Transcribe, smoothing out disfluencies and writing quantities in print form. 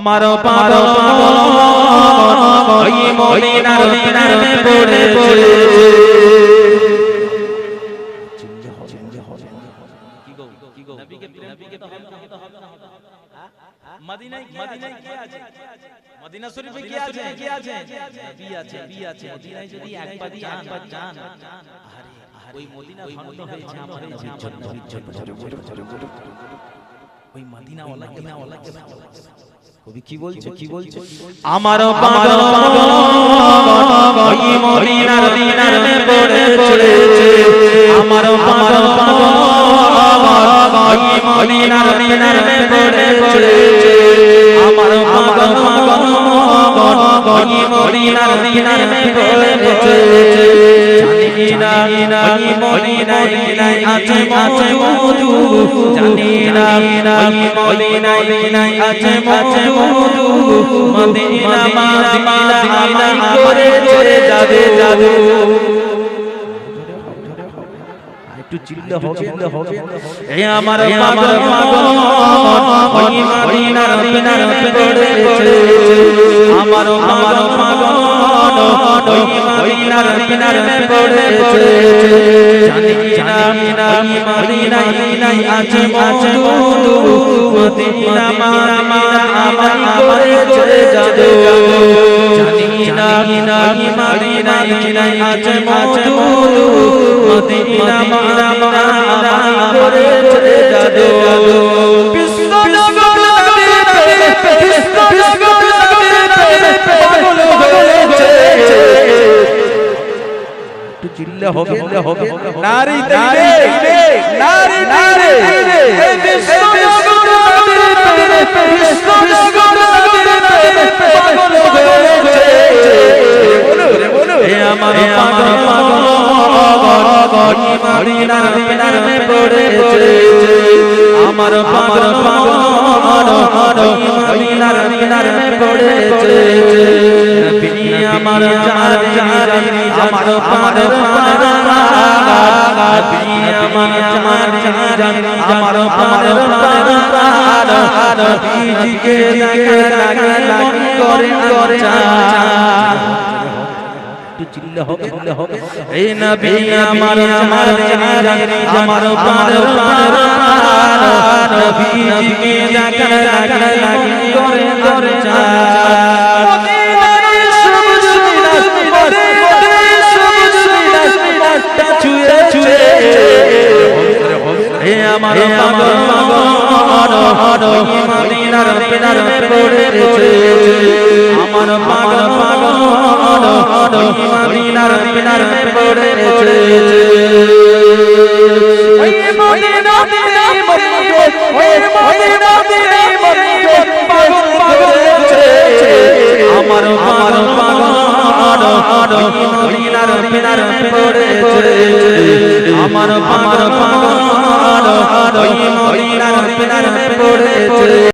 আমার পাগল ওই মদিনার প্রেমে পড়েছে। মদিনায় কে আছে? মদিনা শরীফে কে আছে? নবী আছে। মদিনায় যদি একবার যান ওই মদিনা ধন্য হয়েছে আমার নবীর জন্য। ওই মদিনাওয়ালা কবি কি বলছে? আমার পাগল ওই মদিনার প্রেমে পড়েছে। আমার পাগল ওই মদিনার প্রেমে পড়েছে। আমার পাগল ওই মদিনার প্রেমে পড়েছে। জানি না ওই মদিনায় আছে মধু, জানি না ওই মদিনায় আছে মধু। মদিনা আমায় করে যাবে জাদু। একটু চিল্লা হবে এ আমার পাগল ওই মদিনার প্রেমে পড়েছে। আমার পাগল ওই মদিনার প্রেমে পড়েছে। জানি না ওই মদিনায় আছে মধু। মদিনা আমায় করে যাবে জাদু। জানি না ওই মদিনায় আছে মধু। মদিনা আমায় করে যাবে জাদু। চিল্লা হবে নারী আমার মদিনার প্রেমে পড়েছে। আমার পাগল মদিনার প্রেমে পড়েছে। নবী আমার জান আমার পাগল নবী আমার জান আমার পাগল নবীজিকে লাগি করে চিল্লা হবে এ নবী আমার জান আমার পাগল নবীজিকে লাগি করে আমার পাগল মদিনার প্রেমে পড়েছে। আমার পাগল মদিনার প্রেমে পড়েছে। ওই মদিনা আমার পাগল মদিনার প্রেমে পড়েছে। আমার পাগল ওই মদিনার প্রেমে পড়েছে।